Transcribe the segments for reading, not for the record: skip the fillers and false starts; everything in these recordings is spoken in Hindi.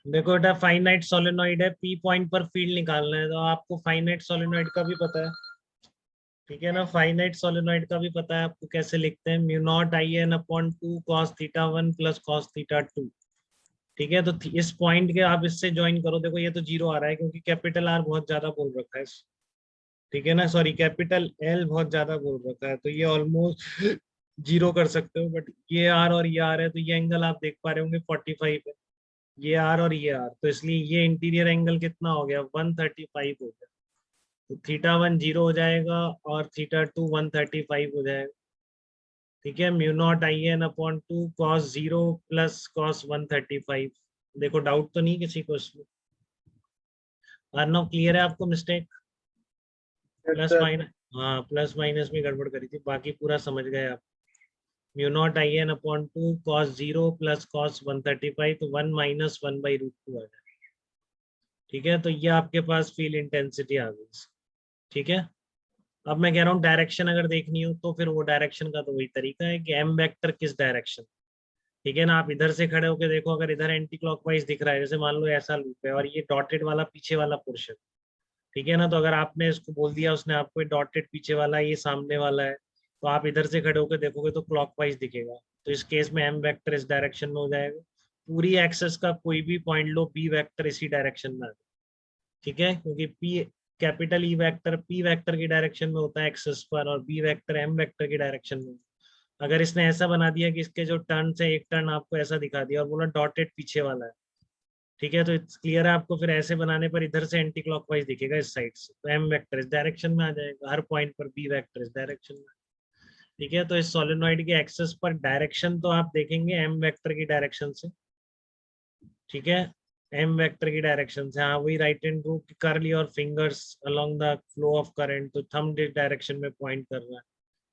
देखो बेटा फाइनाइट सोलेनोइड है, पी पॉइंट पर फील्ड निकालना है, तो आपको फाइनाइट सोलेनोइड का भी पता है, ठीक है ना। फाइनाइट सोलेनोइड का भी पता है आपको, कैसे लिखते हैं, mu naught I N upon two cos theta one plus cos theta two, ठीक है। तो इस पॉइंट के आप इससे ज्वाइन करो, देखो ये तो जीरो आ रहा है क्योंकि कैपिटल आर बहुत ज्यादा बोल रखा है, ठीक है ना, सॉरी कैपिटल एल बहुत ज्यादा बोल रखा है, तो ये ऑलमोस्ट जीरो कर सकते हो, बट ये आर और ये आर है, तो ये एंगल आप देख पा रहे होंगे 45 है, ये आर और ये आर, तो इसलिए ये इंटीरियर एंगल कितना हो गया, 135 हो गया। तो थीटा वन जीरो हो जाएगा और थीटा टू 135 हो जाएगा, ठीक है। Mu naught I N upon two cos zero plus cos 135। देखो डाउट तो नहीं किसी को इसमें, अर्नव क्लियर है आपको मिस्टेक, प्लस सर। माइनस, हाँ प्लस माइनस में गड़बड़ करी थी, बाकी पूरा समझ गए आप। Mu naught I N upon two cos zero plus cos 135, तो 1 - 1/√2 आ जाए, ठीक है। तो ये आपके पास फील्ड इंटेंसिटी आ गई, ठीक है। अब मैं कह रहा हूँ डायरेक्शन अगर देखनी हो तो फिर वो डायरेक्शन का तो वही तरीका है कि एम वेक्टर किस डायरेक्शन, ठीक है ना। आप इधर से खड़े होकर देखो, अगर इधर एंटी क्लॉकवाइज दिख रहा है, जैसे मान लो ऐसा लूप है और ये डॉटेड वाला पीछे वाला पोर्शन, ठीक है ना, तो अगर आपने इसको बोल दिया उसने आपको डॉटेड पीछे वाला ये सामने वाला है, तो आप इधर से खड़े होकर देखोगे तो क्लॉकवाइज दिखेगा, तो इस केस में एम वेक्टर इस डायरेक्शन में हो जाएगा। पूरी एक्सेस का कोई भी पॉइंट लो, पी वेक्टर इसी डायरेक्शन में आ जाएगा, ठीक है, क्योंकि P capital E vector P vector की डायरेक्शन में होता है एक्सेस पर, और बी वेक्टर एम वेक्टर की डायरेक्शन में। अगर इसने ऐसा बना दिया कि इसके जो टर्न है, एक टर्न आपको ऐसा दिखा दिया और बोला डॉटेड पीछे वाला है, ठीक है, तो इट्स क्लियर है आपको, फिर ऐसे बनाने पर इधर से एंटी क्लॉकवाइज दिखेगा इस साइड से, तो एम वेक्टर इस डायरेक्शन में आ जाएगा, हर पॉइंट पर बी वेक्टर इस डायरेक्शन में, ठीक है। तो इस सोलेनोइड के एक्सेस पर डायरेक्शन तो आप देखेंगे एम वेक्टर की डायरेक्शन से, ठीक है, एम वेक्टर की डायरेक्शन से, हाँ वही राइट हैंड रूल, कर ली और fingers along the flow of current, तो थंब डिस डायरेक्शन में पॉइंट कर रहा है,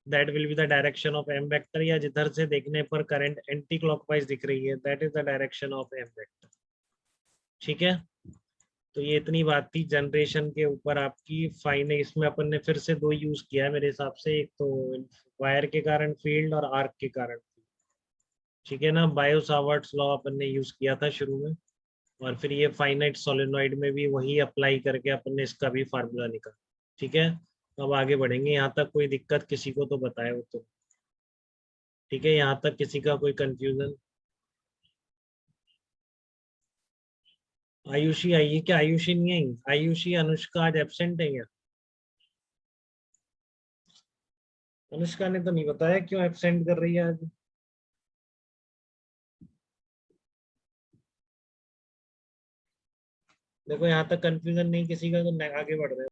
that will be the direction of M vector, या जिधर से देखने पर करंट एंटी क्लॉकवाइज दिख रही है, that is the direction of M vector, ठीक है। तो ये इतनी बात थी जनरेशन के ऊपर आपकी फाइन, इसमें अपन ने फिर से दो यूज किया है मेरे हिसाब से, एक तो वायर के कारण फील्ड और आर्क के कारण, ठीक है ना, बायो सावर्ट्स लॉ अपन ने यूज किया था शुरू में, और फिर ये फाइनाइट सोलेनोइड में भी वही अप्लाई करके अपन ने इसका भी फार्मूला निकाला, ठीक है। अब आगे बढ़ेंगे, यहाँ तक कोई दिक्कत किसी को तो बताए हो तो, ठीक है, यहाँ तक किसी का कोई कंफ्यूजन। आयुषी आई है क्या, आयुषी नहीं आई, आयुषी अनुष्का आज एब्सेंट है क्या, अनुष्का ने तो नहीं बताया क्यों एब्सेंट कर रही है आज। देखो यहाँ तक कंफ्यूजन नहीं किसी का, तो आगे बढ़ रहे हैं।